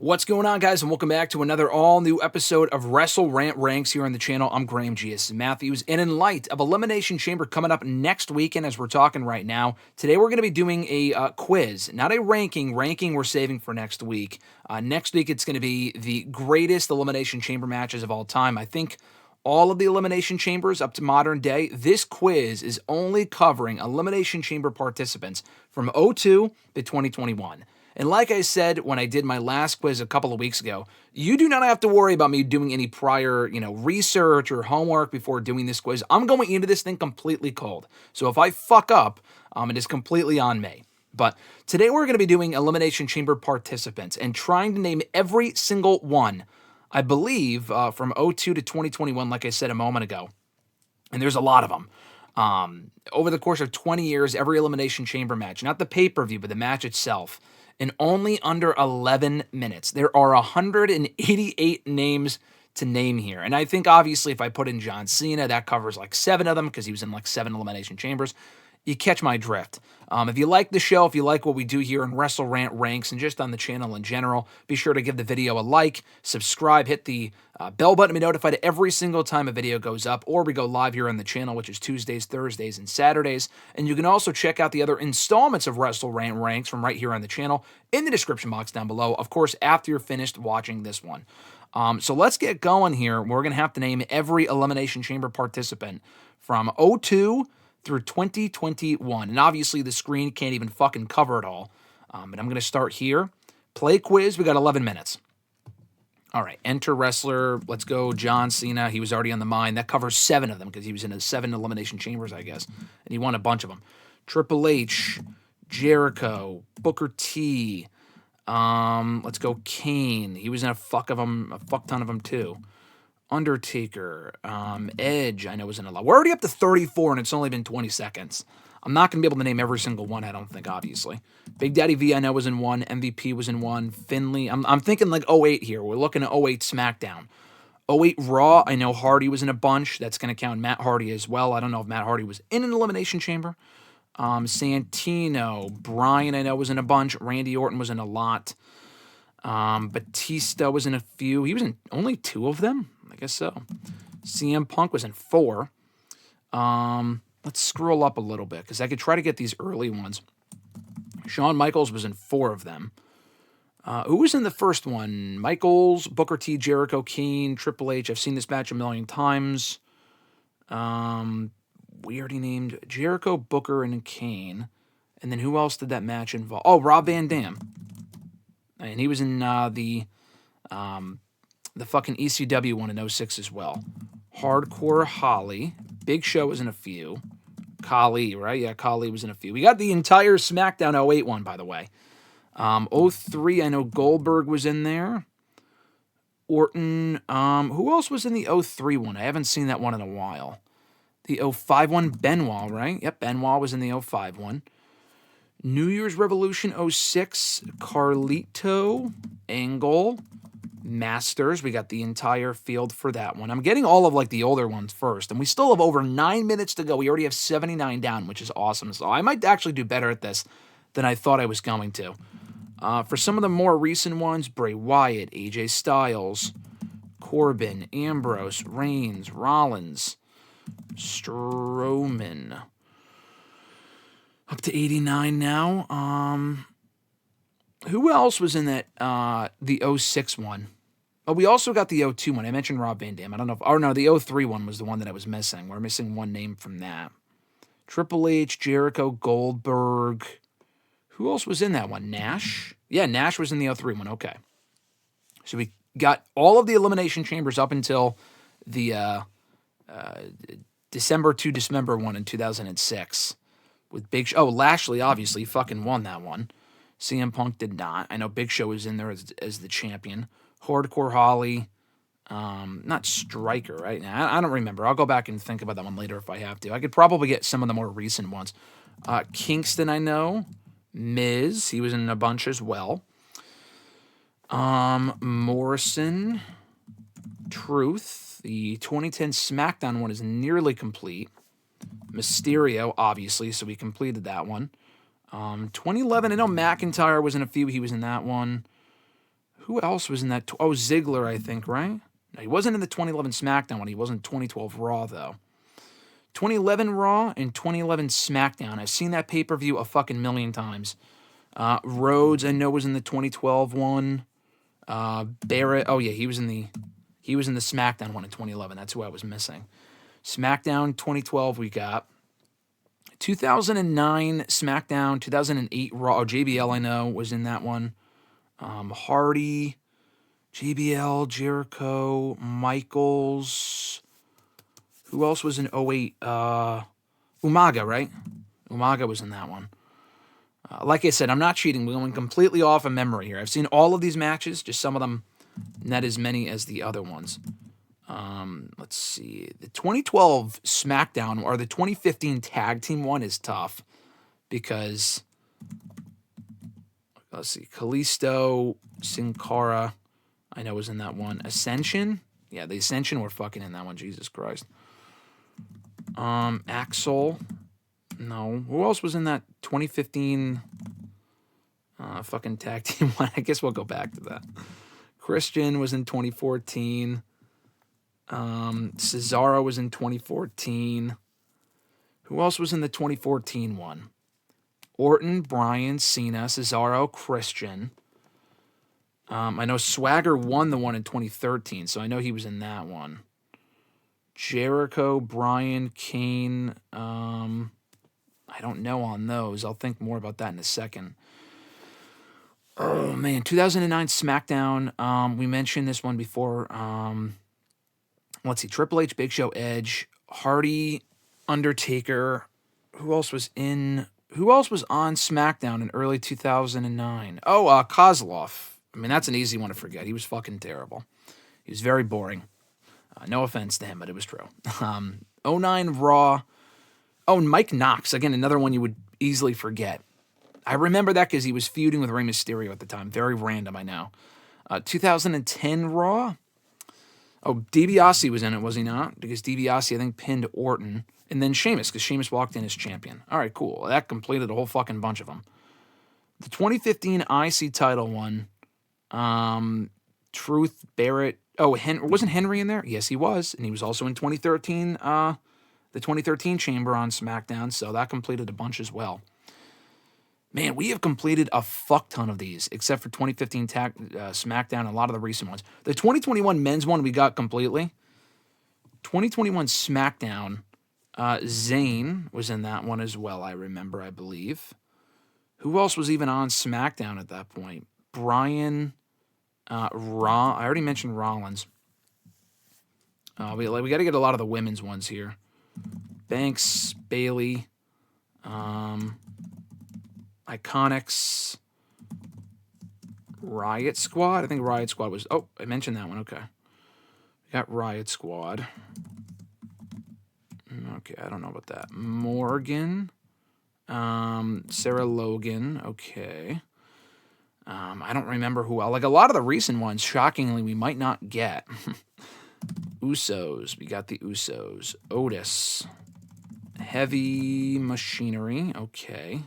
What's going on, guys, and welcome back to another all-new episode of WrestleRant Ranks here on the channel. I'm Graham G.S. Matthews, and in light of Elimination Chamber coming up next weekend, as we're talking right now, today we're going to be doing a quiz, not a ranking. Ranking we're saving for next week. Next week it's going to be the greatest Elimination Chamber matches of all time. I think all of the Elimination Chambers up to modern day. This quiz is only covering Elimination Chamber participants from 2002 to 2021. And like I said when I did my last quiz a couple of weeks ago, you do not have to worry about me doing any prior, research or homework before doing this quiz. I'm going into this thing completely cold. So if I fuck up, it is completely on me. But today we're going to be doing Elimination Chamber participants and trying to name every single one, I believe, from 2002 to 2021, like I said a moment ago. And there's a lot of them. Over the course of 20 years, every Elimination Chamber match, not the pay-per-view, but the match itself, in only under 11 minutes. There are 188 names to name here. And I think, obviously, if I put in John Cena, that covers like 7 of them because he was in like 7 Elimination Chambers. You catch my drift. If you like the show, if you like what we do here in WrestleRant Ranks and just on the channel in general, be sure to give the video a like, subscribe, hit the bell button to be notified every single time a video goes up, or we go live here on the channel, which is Tuesdays, Thursdays, and Saturdays. And you can also check out the other installments of WrestleRant Ranks from right here on the channel in the description box down below, of course, after you're finished watching this one. So let's get going here. We're going to have to name every Elimination Chamber participant from 2002 through 2021. And obviously the screen can't even fucking cover it all. But I'm going to start here. Play quiz. We got 11 minutes. All right. Enter wrestler. Let's go John Cena. He was already on the mind. That covers 7 of them because he was in 7 Elimination Chambers, I guess. And he won a bunch of them. Triple H, Jericho, Booker T. Let's go Kane. He was in a fuck ton of them too. Undertaker, Edge, I know was in a lot. We're already up to 34, and it's only been 20 seconds. I'm not going to be able to name every single one, I don't think, obviously. Big Daddy V, I know, was in one. MVP was in one. Finley, I'm thinking like 08 here. We're looking at 08 SmackDown. 08 Raw, I know Hardy was in a bunch. That's going to count Matt Hardy as well. I don't know if Matt Hardy was in an Elimination Chamber. Santino, Bryan, I know, was in a bunch. Randy Orton was in a lot. Batista was in a few. He was in only 2 of them. I guess so. CM Punk was in 4. Let's scroll up a little bit because I could try to get these early ones. Shawn Michaels was in 4 of them. Who was in the first one? Michaels, Booker T, Jericho, Kane, Triple H. I've seen this match a million times. We already named Jericho, Booker, and Kane. And then who else did that match involve? Oh, Rob Van Dam. And he was in the fucking ECW one in 06 as well. Hardcore Holly. Big Show was in a few. Khali, right? Yeah, Khali was in a few. We got the entire SmackDown 08 one, by the way. 03, I know Goldberg was in there. Orton. Who else was in the 03 one? I haven't seen that one in a while. The 05 one, Benoit, right? Yep, Benoit was in the 05 one. New Year's Revolution 06, Carlito, Angle, Masters. We got the entire field for that one. I'm getting all of like the older ones first, and we still have over 9 minutes to go. We already have 79 down, which is awesome. So I might actually do better at this than I thought I was going to. For some of the more recent ones, Bray Wyatt, AJ Styles, Corbin, Ambrose, Reigns, Rollins, Strowman. Up to 89 now. Who else was in that the 06 one? Oh, we also got the 02 one. I mentioned Rob Van Dam. I don't know if... Oh, no, the 03 one was the one that I was missing. We're missing one name from that. Triple H, Jericho, Goldberg. Who else was in that one? Nash? Yeah, Nash was in the 03 one. Okay. So we got all of the Elimination Chambers up until the December to Dismember one in 2006. With Big Show. Oh, Lashley obviously fucking won that one. CM Punk did not. I know Big Show was in there as the champion. Hardcore Holly. Not Striker, right? Now I don't remember. I'll go back and think about that one later if I have to. I could probably get some of the more recent ones. Kingston, I know. Miz, he was in a bunch as well. Morrison. Truth. The 2010 SmackDown one is nearly complete. Mysterio, obviously, so we completed that one. 2011, I know McIntyre was in a few. He was in that one. Who else was in that? Oh, Ziggler, I think, right? No, he wasn't in the 2011 SmackDown one. He was in 2012 Raw, though. 2011 Raw and 2011 SmackDown. I've seen that pay-per-view a fucking million times. Rhodes, I know, was in the 2012 one. Barrett, oh yeah, he was in the SmackDown one in 2011. That's who I was missing. SmackDown 2012 we got. 2009 SmackDown, 2008 Raw. Oh, JBL, I know, was in that one. Hardy, JBL, Jericho, Michaels. Who else was in 08? Umaga, right? Umaga was in that one. Like I said, I'm not cheating. We're going completely off of memory here. I've seen all of these matches, just some of them not as many as the other ones. Let's see. The 2012 SmackDown or the 2015 Tag Team one is tough because, let's see, Kalisto, Sin Cara, I know was in that one. Ascension? Yeah, the Ascension were fucking in that one. Jesus Christ. Axel? No. Who else was in that 2015 fucking Tag Team one? I guess we'll go back to that. Christian was in 2014. Cesaro was in 2014. Who else was in the 2014 one? Orton, Bryan, Cena, Cesaro, Christian. I know Swagger won the one in 2013, so I know he was in that one. Jericho, Bryan, Kane. I don't know on those. I'll think more about that in a second. Oh, man. 2009 SmackDown. We mentioned this one before. Let's see. Triple H, Big Show, Edge, Hardy, Undertaker. Who else was on SmackDown in early 2009? Oh, Kozlov. I mean, that's an easy one to forget. He was fucking terrible. He was very boring. No offense to him, but it was true. 09 Raw. Oh, and Mike Knox. Again, another one you would easily forget. I remember that because he was feuding with Rey Mysterio at the time. Very random, I know. 2010 Raw. Oh, DiBiase was in it, was he not? Because DiBiase, I think, pinned Orton. And then Sheamus, because Sheamus walked in as champion. All right, cool. That completed a whole fucking bunch of them. The 2015 IC title one. Truth, Barrett. Oh, wasn't Henry in there? Yes, he was. And he was also in 2013, the 2013 Chamber on SmackDown. So that completed a bunch as well. Man, we have completed a fuck ton of these, except for 2015 SmackDown and a lot of the recent ones. The 2021 men's one we got completely. 2021 SmackDown, Zayn was in that one as well, I remember, I believe. Who else was even on SmackDown at that point? Bryan, I already mentioned Rollins. We got to get a lot of the women's ones here. Banks, Bayley, Iconics, Riot Squad. I think Riot Squad was... Oh, I mentioned that one. Okay. We got Riot Squad. Okay, I don't know about that. Morgan. Sarah Logan. Okay. I don't remember who else. Like, a lot of the recent ones, shockingly, we might not get. Usos. We got the Usos. Otis. Heavy Machinery. Okay.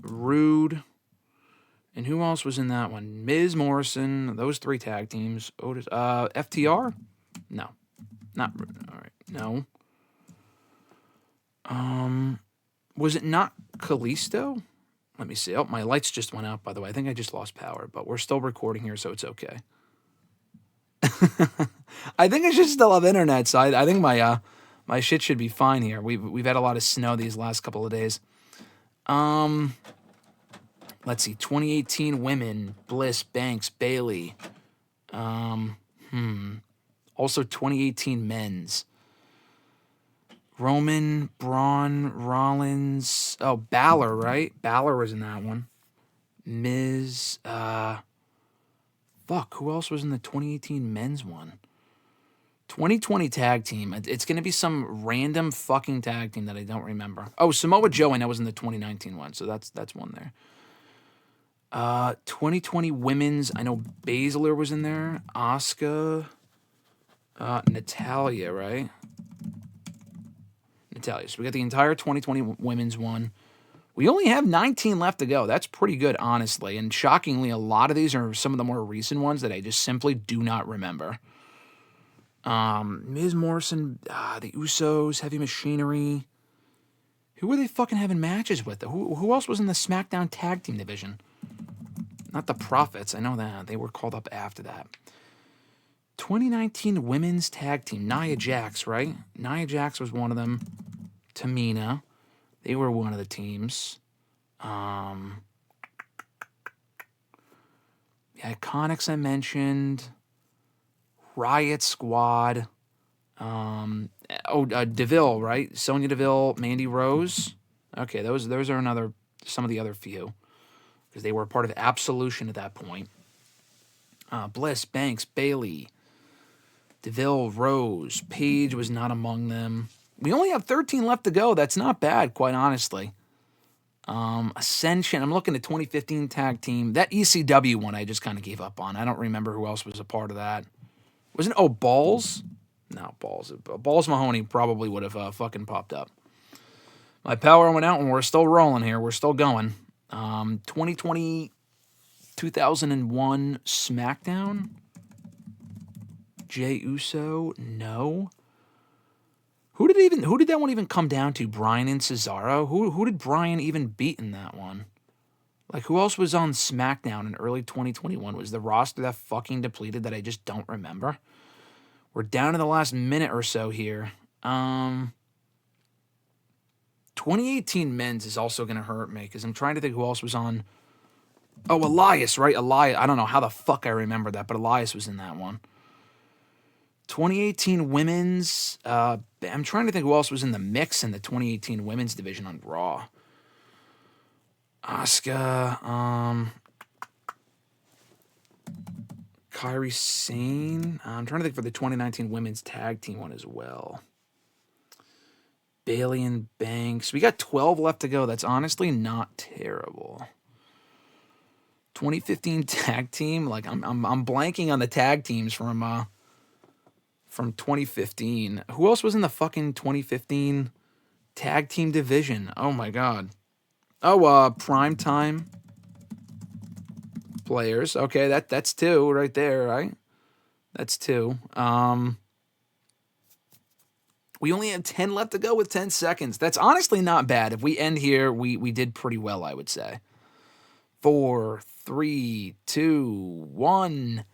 Rude. And who else was in that one? Miz, Morrison. Those three tag teams. Otis. FTR? No. Not Rude. All right. No. Was it not Kalisto? Let me see. Oh, my lights just went out, by the way. I think I just lost power, but we're still recording here, so it's okay. I think I should still have internet, so I think my shit should be fine here. We've had a lot of snow these last couple of days. Let's see. 2018 women, Bliss, Banks, Bayley. Also 2018 men's. Roman, Braun, Rollins. Oh, Balor, right? Balor was in that one. Miz. Fuck, who else was in the 2018 men's one? 2020 tag team. It's going to be some random fucking tag team that I don't remember. Oh, Samoa Joe, I know, was in the 2019 one, so that's one there. 2020 women's. I know Baszler was in there. Asuka. Natalya, right? Natalia. So we got the entire 2020 women's one. We only have 19 left to go. That's pretty good, honestly. And shockingly, a lot of these are some of the more recent ones that I just simply do not remember. Miz Morrison, the Usos, Heavy Machinery. Who were they fucking having matches with? Who else was in the SmackDown Tag Team division? Not the Profits. I know that. They were called up after that. 2019 Women's Tag Team. Nia Jax, right? Nia Jax was one of them. Tamina. They were one of the teams. The Iconics I mentioned. Riot Squad. DeVille, right? Sonya Deville, Mandy Rose. Okay, those are some of the other few. Because they were part of Absolution at that point. Bliss, Banks, Bailey, DeVille, Rose. Paige was not among them. We only have 13 left to go. That's not bad, quite honestly. Ascension. I'm looking at 2015 tag team. That ECW one I just kind of gave up on. I don't remember who else was a part of that. Wasn't it? Balls? No, Balls. Balls Mahoney probably would have fucking popped up. My power went out and we're still rolling here. We're still going. 2020, 2001 SmackDown. Jey Uso? No. Who did that one even come down to? Bryan and Cesaro? Who did Bryan even beat in that one? Like, who else was on SmackDown in early 2021? Was the roster that fucking depleted that I just don't remember? We're down to the last minute or so here. 2018 men's is also going to hurt me because I'm trying to think who else was on. Oh, Elias, right? Elias. I don't know how the fuck I remember that, but Elias was in that one. 2018 women's. I'm trying to think who else was in the mix in the 2018 women's division on Raw. Asuka. Kairi Sane. I'm trying to think for the 2019 women's tag team one as well. Bailey and Banks. We got 12 left to go. That's honestly not terrible. 2015 tag team. Like I'm blanking on the tag teams from 2015. Who else was in the fucking 2015 tag team division? Oh my god. Oh, primetime players. Okay, that's two right there, right? That's two. We only have 10 left to go with 10 seconds. That's honestly not bad. If we end here, we did pretty well, I would say. 4, 3, 2, 1.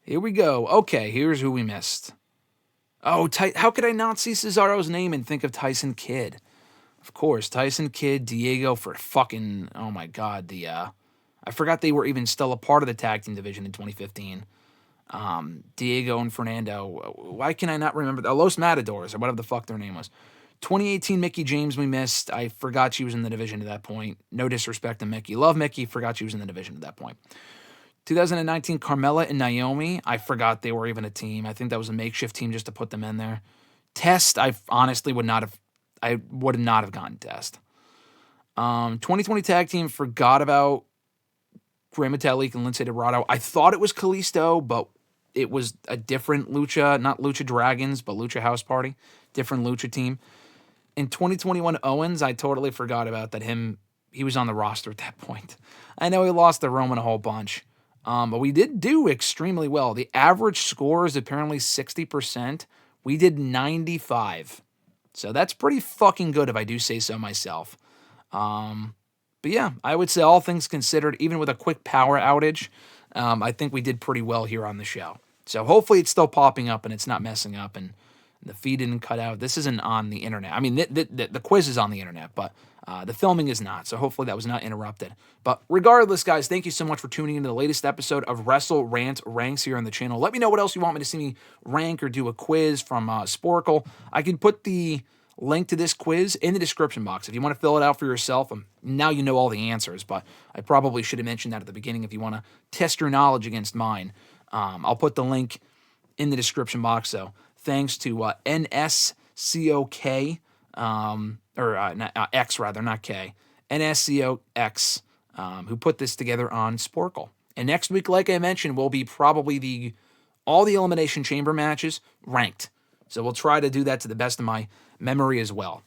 Here we go. Okay, here's who we missed. Oh, how could I not see Cesaro's name and think of Tyson Kidd? Of course, Tyson Kidd, Diego for fucking, oh my god, I forgot they were even still a part of the tag team division in 2015. Diego and Fernando. Why can I not remember? Los Matadors, or whatever the fuck their name was. 2018 Mickie James we missed. I forgot she was in the division at that point. No disrespect to Mickie. Love Mickie. Forgot she was in the division at that point. 2019 Carmella and Naomi. I forgot they were even a team. I think that was a makeshift team just to put them in there. Test. I honestly would not have gotten Test. 2020 tag team. Forgot about Rey Metalik and Lince Dorado. I thought it was Kalisto, but it was a different Lucha, not Lucha Dragons, but Lucha House Party. Different Lucha team. In 2021 Owens, I totally forgot about that. He was on the roster at that point. I know he lost to Roman a whole bunch. But we did do extremely well. The average score is apparently 60%. We did 95. So that's pretty fucking good if I do say so myself. But yeah, I would say all things considered, even with a quick power outage, I think we did pretty well here on the show. So hopefully it's still popping up and it's not messing up and the feed didn't cut out. This isn't on the internet. I mean, the quiz is on the internet, but the filming is not. So hopefully that was not interrupted. But regardless, guys, thank you so much for tuning into the latest episode of WrestleRant Ranks here on the channel. Let me know what else you want me to see me rank or do a quiz from Sporkle. I can put the link to this quiz in the description box. If you want to fill it out for yourself, now you know all the answers, but I probably should have mentioned that at the beginning if you want to test your knowledge against mine. I'll put the link in the description box. So thanks to NSCOK, X rather, not K, NSCOX, who put this together on Sporkle. And next week, like I mentioned, will be probably all the Elimination Chamber matches ranked. So we'll try to do that to the best of my memory as well.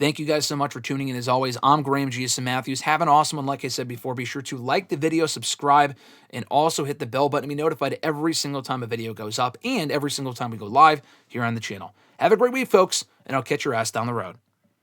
Thank you guys so much for tuning in. As always, I'm Graham Giason Matthews. Have an awesome one. Like I said before, be sure to like the video, subscribe, and also hit the bell button to be notified every single time a video goes up and every single time we go live here on the channel. Have a great week, folks, and I'll catch your ass down the road.